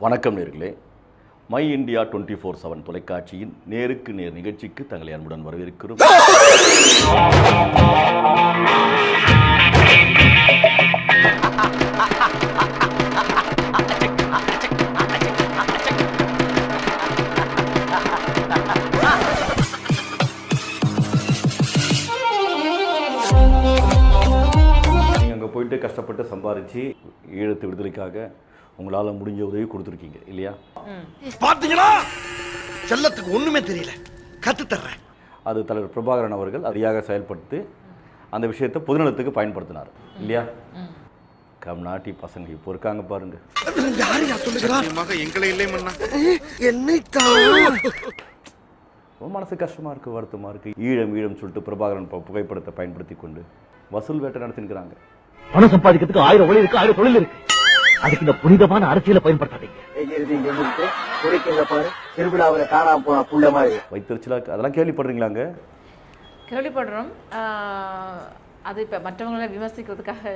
வணக்கம் நேர்களே, my India 24/7 தொலைக்காட்சியின் நேருக்கு நேர் நிகழ்ச்சிக்கு தங்களை அன்புடன் வரவேற்கிறோம். நீங்கள் அங்கே போயிட்டு கஷ்டப்பட்டு சம்பாரித்து ஈழத்து விடுதலைக்காக உங்களால் முடிஞ்ச உதவி கொடுத்துருக்கீங்க இல்லையா? பாத்தீங்களா, செல்லத்துக்கு ஒண்ணுமே தெரியல, கத்து தர்றேன். அது தலைவர் பிரபாகரன் அவர்கள் அதிகாக செயல்படுத்தி அந்த விஷயத்தை பொதுநலத்துக்கு பயன்படுத்தினார் இல்லையா? கம்நாட்டி பசங்க இப்போ இருக்காங்க பாருங்க. எங்களை இல்லை ரொம்ப மனசு கஷ்டமாக இருக்குது, வருத்தமாக இருக்குது. ஈழம் சொல்லிட்டு பிரபாகரன் புகைப்படத்தை பயன்படுத்தி கொண்டு வசூல் வேட்டை நடத்திருக்கிறாங்க. பணம் சம்பாதிக்கிறதுக்கு 1000 வழி இருக்கு, 1000 தொழில் இருக்கு. அதுக்கு இந்த புனிதமான அரசியலை பயன்படுத்தாதீங்க. திருவிழாவில் காணாம போன புள்ள மாதிரி வைத்தறிச்சலா அதெல்லாம் கேள்விப்படுறீங்களாங்க? கேள்விப்படுறோம். அது இப்போ மற்றவங்களை விமர்சிக்கிறதுக்காக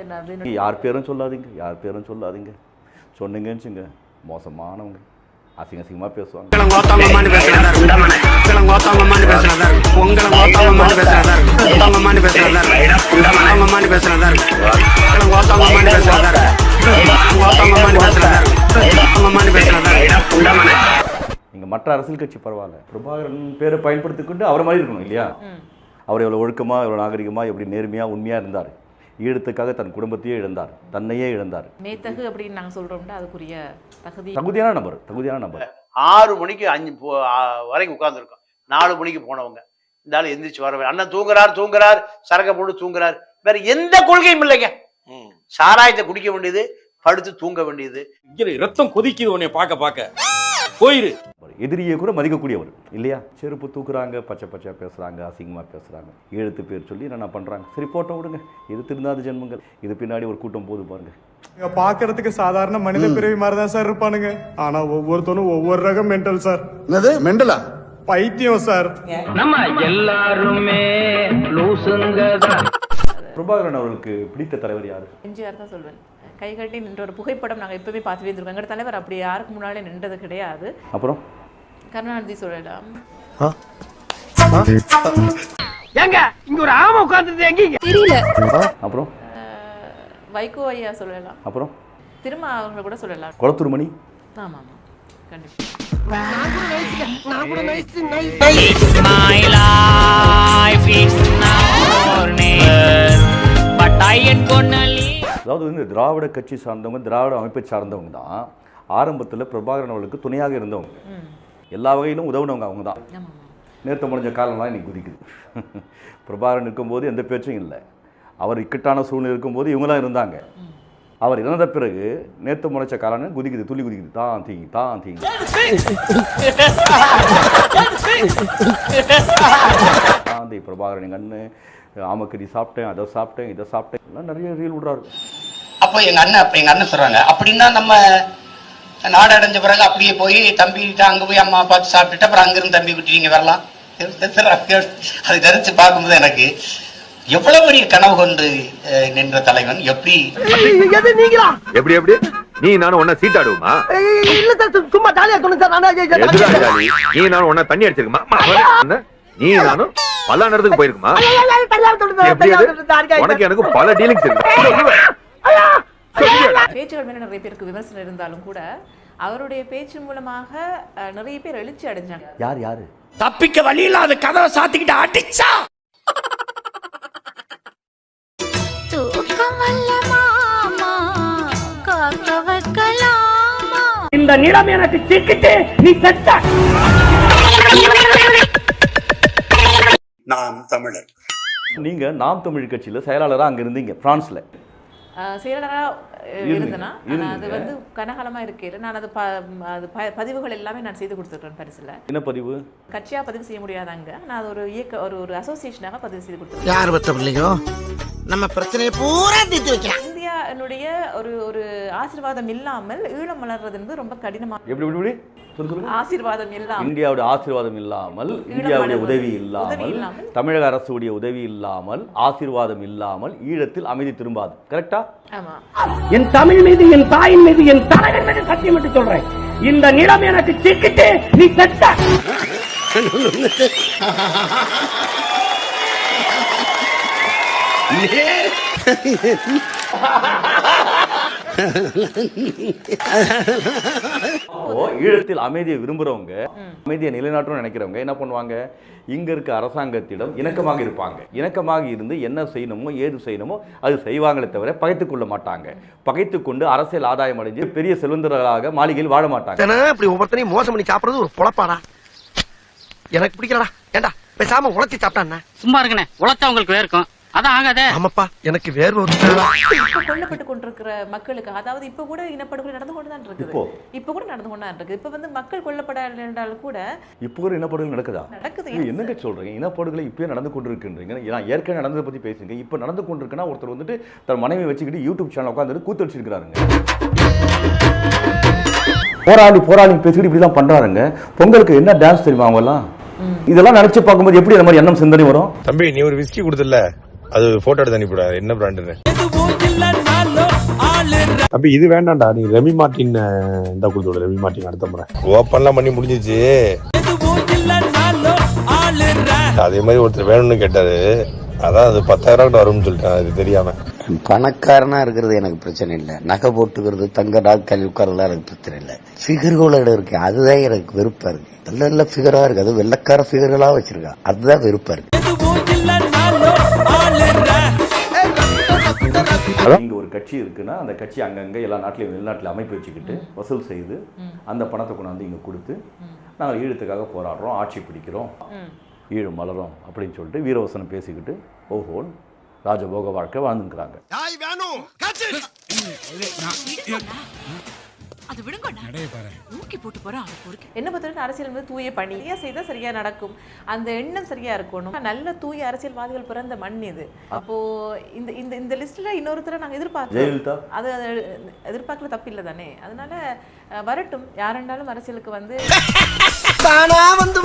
யார் பேரும் சொல்லாதீங்க. சொன்னீங்கன்னு மோசமானவங்க, அசிங்கமாக பேசுவாங்க. நீங்க மற்ற அரசியல் கட்சி பரவாயில்ல, பிரபாகரன் பேரை பயன்படுத்தி கொண்டு அவரை மாதிரி இருக்கணும் இல்லையா? அவர் எவ்வளவு ஒழுக்கமா, எவ்வளவு நாகரிகமா, எப்படி நேர்மையா உண்மையா இருந்தார். ஈழத்துக்காக தன் குடும்பத்தையே இழந்தார், தன்னையே இழந்தார். மேத்தகு அப்படின்னு நாங்கள் சொல்றோம்னா அதுக்குரிய தகுதியான நபர். 6 மணிக்கு 5 வரைக்கும் உட்கார்ந்துருக்கோம். 4 மணிக்கு போனவங்க இந்த ஆள் எந்திரிச்சு வரவே, அண்ணன் தூங்குறார், சரக்க போட்டு தூங்குறார். வேற எந்த கொள்கையும் இல்லைங்க. சாராயத்தை குடிக்க வேண்டியது, படுத்து தூங்க வேண்டியது. ரத்தம் கொதிக்குது உன்னை பார்க்க போயிரு. எதிரியை கூட மதிக்கக்கூடியவர் இல்லையா? செருப்பு தூக்குறாங்க, பச்சை பேசுறாங்க, அசிங்கமா பேசுறாங்க, ஈழத்து பேர் சொல்லி என்ன பண்றாங்க. சரி போட்டோம் விடுங்க, இது திருந்தாத ஜென்மங்கள். இது பின்னாடி ஒரு கூட்டம் போது பாருங்க. பாக்குறதுக்கு சாதாரண மனித பிறவி மாதிரிதான் சார் இருப்பானுங்க. ஆனா ஒவ்வொருத்தனும் ஒவ்வொரு ரகம் மென்டல் சார். என்னது மெண்டலா? பைத்தியம் சார். நம்ம எல்லாருமே பிரபாகரன் அவர்களுக்கு பிடித்த தலைவர் யாரு? எம்ஜிஆர் தான் சொல்வேன். கை கட்டி நின்ற ஒரு புகைப்படம் நாங்கள் எப்பவுமே பார்த்து வந்துருக்கோம். எங்கள் தலைவர் அப்படி யாருக்கு முன்னாலே நின்றது கிடையாது. அப்புறம் கருணாநிதி சொல்லலாம். எங்க இங்க ஒரு ஆமை உட்கார்ந்துட்டு எங்க தெரியல. அப்புறம் வைகோ ஐயா சொல்லலாம். அப்புறம் திரும்ப அவங்களை கூட சொல்லலாம். குளத்தூர் மணி. ஆமா கண்டிப்பா. அதாவது இந்த திராவிட கட்சி சார்ந்தவங்க, திராவிட அமைப்பை சார்ந்தவங்க தான் ஆரம்பத்தில் பிரபாகரன் அவர்களுக்கு துணையாக இருந்தவங்க. எல்லா வகையிலும் உதவுனவங்க அவங்க தான். நேற்று முடிஞ்ச காலம்லாம் இன்னைக்கு குதிக்குது. பிரபாகரன் இருக்கும்போது எந்த பேச்சும் இல்லை. அவர் இக்கட்டான சூழ்நிலை இருக்கும்போது இவங்களாம் இருந்தாங்க. அவர் இறந்த பிறகு நேற்று முளைச்ச காலம் குதிக்குது, துளி குதிக்குது. தான் தீங்க காந்தி பிரபாகரன் எங்க அண்ணு ஆமக்கறி சாப்பிட்டேன், அதை சாப்பிட்டேன், இதை சாப்பிட்டேன் எல்லாம் நிறைய ரீல் விடுறாரு. அப்போ எங்க அண்ணன் சொல்றாங்க, அப்படின்னா நம்ம நாடு அடைஞ்ச பிறகு அப்படியே போய் தம்பிகிட்ட அங்க போய் அம்மா பார்த்து சாப்பிட்டுட்டு அப்புறம் அங்கிருந்து தம்பி குட்டி நீங்க வரலாம். அது நினைச்சு பார்க்கும்போது எனக்கு எவ்வளவு பெரிய கனவு கொண்டு நின்ற தலைவன். எப்படி நீ நானும் ஒன்னா சீட்டாடுவோமா? சும்மா ஜாலியா நீ நானும் ஒன்னா தண்ணி அடிச்சிருக்குமா? நீ நானும் பல நேரத்துக்கு போயிருக்குமா? உனக்கு எனக்கு பல டீலிங்ஸ் இருக்கு. பேச்சுகள் மேல நிறைய பேருக்கு விமர்சனம் இருந்தாலும் கூட அவருடைய பேச்சு மூலமாக நிறைய பேர் எழுச்சி அடைஞ்சாங்க. யாரு தப்பிக்க வழி இல்லாத கதவை சாத்திக்கிட்டு அடிச்சா இந்த நிலம் எனக்கு சிக்கிட்டு நீ செத்த. நாம் தமிழர். நீங்க நாம் தமிழ் கட்சியில செயலாளராக அங்க இருந்தீங்க, பிரான்ஸ்ல செயலராக இருந்தேன்னா. அது வந்து கனகாலமா இருக்கேன். நான் அது பதிவுகள் எல்லாமே நான் செய்து கொடுத்துருக்கேன். பரிசுல என்ன பதிவு? கட்சியா பதிவு செய்ய முடியாதாங்க. நான் அது ஒரு அசோசியேஷனாக பதிவு செய்து கொடுத்துருக்கேன். யார் பத்த பிள்ளையோ நம்ம பிரச்சனையை பூரா தீர்த்து வைக்கலாம். இந்தியா என்னுடைய ஒரு ஆசீர்வாதம் இல்லாமல் ஈழம் வளர்றது என்பது ரொம்ப கடினமா. எப்படி ஆசீர்வாதம் இல்லாமல், இந்தியாவுடைய ஆசீர்வாதம் இல்லாமல், இந்தியாவுடைய உதவி இல்லாமல், தமிழக அரசுடைய உதவி இல்லாமல், ஆசீர்வாதம் இல்லாமல் ஈழத்தில் அமைதி திரும்பாது. கரெக்டா? ஆமா. என் தமிழ் மீது, என் தாயின் மீது, என் தலைவன் மீது சத்தியம் என்று சொல்றேன். இந்த நிலம் எனக்கு சிக்கிட்டு நீ செத்த. ஈழத்தில் அமைதியை விரும்புறவங்க, அமைதியை நிலைநாட்டணும்னு நினைக்கிறவங்க என்ன பண்ணுவாங்க, இங்க இருக்க அரசாங்கத்திடம் இணக்கமாக இருப்பாங்க. இணக்கமாக இருந்து என்ன செய்யணுமோ ஏது செய்யணுமோ அது செய்வாங்களே தவிர பகைத்துக் கொள்ள மாட்டாங்க. பகைத்துக் கொண்டு அரசியல் ஆதாயம் அடைஞ்சு பெரிய செல்வந்தர்களாக மாளிகையில் வாழ மாட்டாங்க. இப்படி ஒவ்வொருத்தனையும் மோசம் பண்ணி சாப்பிடுறது ஒரு பொழப்பாடா. எனக்கு பிடிக்கலடா. ஏண்டா பேசாம உழைச்சி சாப்பிட்டா சும்மா இருக்கனே, உழைச்சா உங்களுக்கு வேர்க்கும். அதான் ஆகாதே. ஆமாப்பா, எனக்கு வேர்வை இப்ப கொல்லப்பட்டு கொண்டிருக்கிற மக்களுக்கு, அதாவது இப்ப கூட இனப்படுகொலை நடந்து கொண்டுதான் இருக்குது. இப்ப கூட நடந்து கொண்டுதான் இருக்குது. இப்ப வந்து மக்கள் கொல்லப்படாத என்றாலும் கூட இப்போ ஒரு இனப்படுகொலை நடக்குதா? நடக்குது. என்னங்க சொல்றீங்க? இனப்படுகொலை இப்பயே நடந்து கொண்டிருக்குன்றீங்க. நான் ஏற்கனவே நடந்ததை பத்தி பேசுங்க. இப்ப நடந்து கொண்டிருக்குன்னா ஒருத்தர் வந்துட்டு தன் மனைவி வச்சுக்கிட்டு யூடியூப் சேனல் உட்காந்துட்டு கூத்து வச்சிருக்காருங்க. போராளி பேசிக்கிட்டு இப்படிதான் பண்றாருங்க. பொங்கலுக்கு என்ன டான்ஸ் தெரியுமா அவங்க எல்லாம்? இதெல்லாம் நினைச்சு பார்க்கும்போது எப்படி அந்த மாதிரி எண்ணம் சிந்தனை வரும்? தம்பி, நீ ஒரு விஸ்கி கொடுத்துல அது போட்டோ எடுத்து அனுப்பிவிட. என்ன பிராண்டுன்னு தம்பி? இது வேண்டாம்டா, நீ ரெமி மார்டின் இந்த கொடுத்து. ரெமி மார்டின் அடுத்த முறை ஓப்பன்லாம் பண்ணி முடிஞ்சிச்சு. அதே மாதிரி ஒருத்தர் வேணும்னு கேட்டாரு, அதான் அது 10,000 வரும்னு சொல்லிட்டேன். அது தெரியாம. பணக்காரனா இருக்கிறது எனக்கு பிரச்சனை இல்லை. நகை போட்டுக்கிறது, தங்க நாட்கள் உட்கார்றதுலாம் எனக்கு பிரச்சனை இல்லை. ஃபிகர்களோட இருக்கு, அதுதான் எனக்கு வெறுப்பா இருக்கு. நல்ல நல்ல ஃபிகரா இருக்கு, அது வெள்ளக்கார ஃபிகர்களா வச்சிருக்கா, அதுதான் வெறுப்பா இருக்கு. இங்க ஒரு கட்சி இருக்குன்னா அந்த கட்சி அங்கங்க எல்லா நாட்டிலையும் வெளிநாட்டில் அமைப்பு வச்சுக்கிட்டு வசூல் செய்து அந்த பணத்தை கொண்டாந்து இங்க கொடுத்து நாங்கள் ஈழத்துக்காக போராடுறோம், ஆட்சி பிடிக்கிறோம், ஈழம் மலரும் அப்படின்னு சொல்லிட்டு வீரவசனம் பேசிக்கிட்டு ஓஹோன் ராஜபோக வாழ்க்கை வாழ்ந்துக்கிறாங்க. அது விடுங்க, ஊக்கி போட்டு போறோம். என்ன பொறுத்தவரைக்கும் அரசியல் வந்து தூய பணி செய்தா சரியா நடக்கும். அந்த எண்ணம் சரியா இருக்கணும். நல்ல தூய அரசியல்வாதிகள் பிறந்த மண் இது. அப்போ இந்த இந்த இந்த லிஸ்ட்ல இன்னொருத்தரை நாங்க எதிர்பார்க்கிறோம். அது எதிர்பார்க்கல தப்பு இல்லை தானே. அதனால வரட்டும், யாருன்னாலும் அரசியலுக்கு வந்து தானா வந்து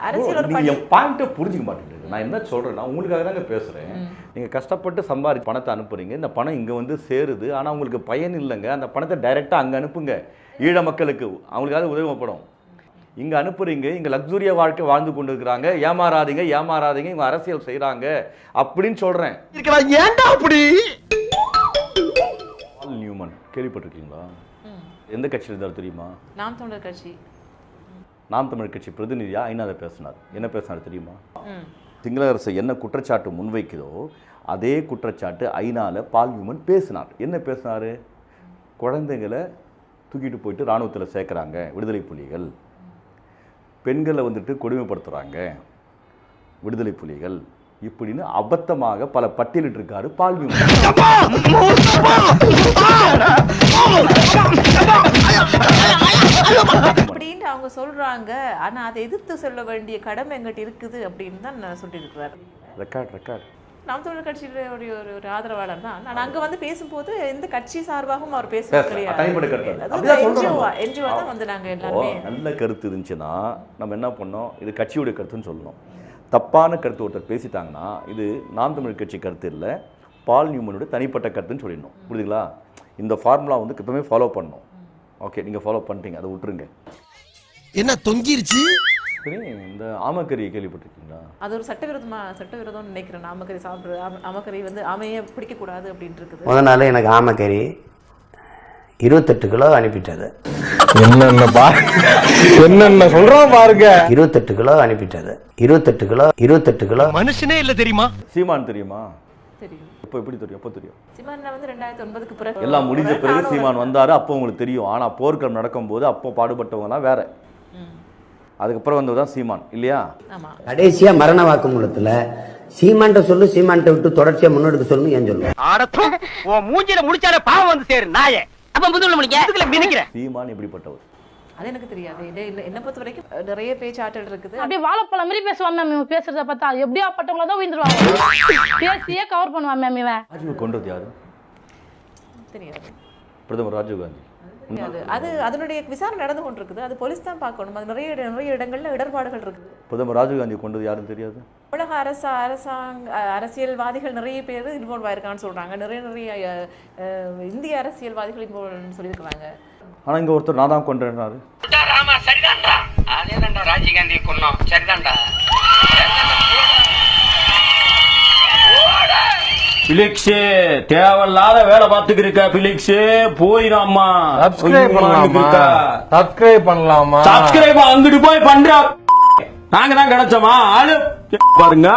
அரசியல் ஒரு பாயிண்ட்டை புரிஞ்சுக்க மாட்டேங்குது. நான் என்ன சொல்றேன்னா, உங்களுக்காக தாங்க பேசுறேன். நீங்க கஷ்டப்பட்டு சம்பாதி பணத்தை அனுப்புறீங்க, இந்த பணம் இங்க வந்து சேருது, ஆனா உங்களுக்கு பயன் இல்லைங்க. அந்த பணத்தை டைரக்டா அங்க அனுப்புங்க, ஈழ மக்களுக்கு அவங்களுக்காக உதவிப்படும். இங்க அனுப்புறீங்க, இங்க லக்ஸுரியா வாழ்க்கை வாழ்ந்து கொண்டு இருக்கிறாங்க. ஏமாறாதீங்க இவங்க அரசியல் செய்யறாங்க அப்படின்னு சொல்றேன். ஏன்டா அப்படி? பால் நியூமன் கேள்விப்பட்டிருக்கீங்களா? எந்த கட்சியில் இருந்தாலும் தெரியுமா? நாம் தமிழர் கட்சி. நாம் தமிழர் கட்சி பிரதிநிதியா ஐநாவில் பேசினார். என்ன பேசினார் தெரியுமா? சிங்கள அரசு என்ன குற்றச்சாட்டு முன்வைக்குதோ அதே குற்றச்சாட்டு ஐநாவில் பால் நியூமன் பேசினார். என்ன பேசினார்? குழந்தைங்களை தூக்கிட்டு போயிட்டு இராணுவத்தில் சேர்க்குறாங்க விடுதலை புலிகள், பெண்களை வந்துட்டு கொடுமைப்படுத்துகிறாங்க விடுதலை புலிகள், இப்படின்னு அபத்தமாக பல பட்டியலிட்டிருக்காரு பால் நியூமன். அப்படின்னு அவங்க சொல்றாங்க. ஆனா அதை எதிர்த்து சொல்ல வேண்டிய கடமை எங்கிட்ட இருக்குது அப்படின்னு தான் சொல்லியிருக்கிறார். ரெக்கார்ட் நாம் தமிழர் கட்சியில ஒரு ஆதரவாளர் தான். நான் அங்க வந்து பேசும்போது எந்த கட்சி சார்பாகவும் அவர் பேசுறது என்ஜிஓ தான் வந்து நாங்க எல்லாருமே. நல்ல கருத்து இருந்துச்சுன்னா நம்ம என்ன பண்ணோம், இது கட்சியுடைய கருத்துன்னு சொல்லணும். தப்பான கருத்து ஒருத்தர் பேசிட்டாங்கன்னா இது நாம் தமிழர் கட்சி கருத்து இல்லை, பால் நியூமனுடைய தனிப்பட்ட கருத்துன்னு சொல்லிடணும். புரியுதுங்களா? இந்த ஃபார்முலா வந்து எப்பவுமே ஃபாலோ பண்ணணும். ஓகே, நீங்கள் ஃபாலோ பண்ணிட்டீங்க, அதை விட்டுருங்க. என்ன தொங்கிருச்சு? சரி, இந்த ஆமக்கறியை கேள்விப்பட்டிருக்கீங்களா? அது ஒரு சட்டவிரோதம்னு நினைக்கிறேன். ஆமக்கறி சாப்பிட்றது, ஆமக்கறி வந்து ஆமையை பிடிக்கக்கூடாது அப்படின்ட்டு இருக்குது. முதல் நாள் எனக்கு ஆமக்கறி 28 கிலோ அனுப்பிட்டது. என்னென்ன சொல்றோம் பாருங்க. 28 கிலோ அனுப்பிட்டது. 28 கிலோ மனுஷனே இல்ல தெரியுமா? சீமான் தெரியுமா? தெரியும். இப்போ எப்படி தெரியும்? எப்போ தெரியும்? சீமான் வந்து 2009க்கு பிறகு எல்லாம் முடிஞ்ச பிறகு சீமான் வந்தாரு, அப்போ உங்களுக்கு தெரியும். ஆனா போர்க்களம் நடக்கும்போது அப்போ பாடுபட்டவங்கலாம் வேற, அதுக்கப்புறம் வந்ததுதான் சீமான் இல்லையா? கடைசியா மரண வாக்குமூலத்துல சீமான்ட்ட சொல்லு, சீமான்ட்ட விட்டு தொடர்ச்சியா முன்னெடுக்க சொல்லு ஏன் சொல்லுங்க? மூஞ்சில முடிச்சாலே பாவம் வந்து சேரு நாயே. அப்ப முதுகுல முடிக்க சீமான் எப்படிப்பட்டவர் அது எனக்கு தெரியாது. என்ன பொறுத்த வரைக்கும் நிறைய பேச்சாற்றல் இருக்குது. அப்படியே வாழைப்பழம் மாதிரி பேசுவான் மேம். இவன் பேசுறத பார்த்தா எப்படியா பட்டவங்கள தான் விழுந்துருவாங்க. பேசியே கவர் பண்ணுவான் மேம். இவன் ராஜீவ் கொண்டது யாரு? தெரியாது. பிரதமர் ராஜீவ் காந்தி. அது அதனுடைய விசாரணை நடந்து கொண்டிருக்குது. அது போலீஸ் தான் பார்க்கணும். அது நிறைய இடங்கள்ல இடர்பாடுகள் இருக்குது. பிரதமர் ராஜீவ்காந்தி கொண்டது யாரும் தெரியாது. உலக அரசியல்வாதிகள் நிறைய பேர் இன்வால்வ் ஆயிருக்கான்னு சொல்றாங்க. நிறைய இந்திய அரசியல்வாதிகள் இன்வால்வ் சொல்லியிருக்கிறாங்க. ஆனா இங்க ஒருத்தர் நான் தான் கொண்டேன்னாரு. ராமா சரிதான்டா, அதேதான்டா ராஜீவ்காந்தி கொன்னோம், சரிதான்டா. பிலிக்ஸ் தேவையில்லாத வேலை பார்த்துக்கிருக்க. பிலிக்ஸ் போயிடாமா. சப்ஸ்கிரைப் பண்ணலாமா? சப்ஸ்கிரைப் அங்கிட்டு போய் பண்ற. நாங்க தான் கிடைச்சோமா ஆளு பாருங்க.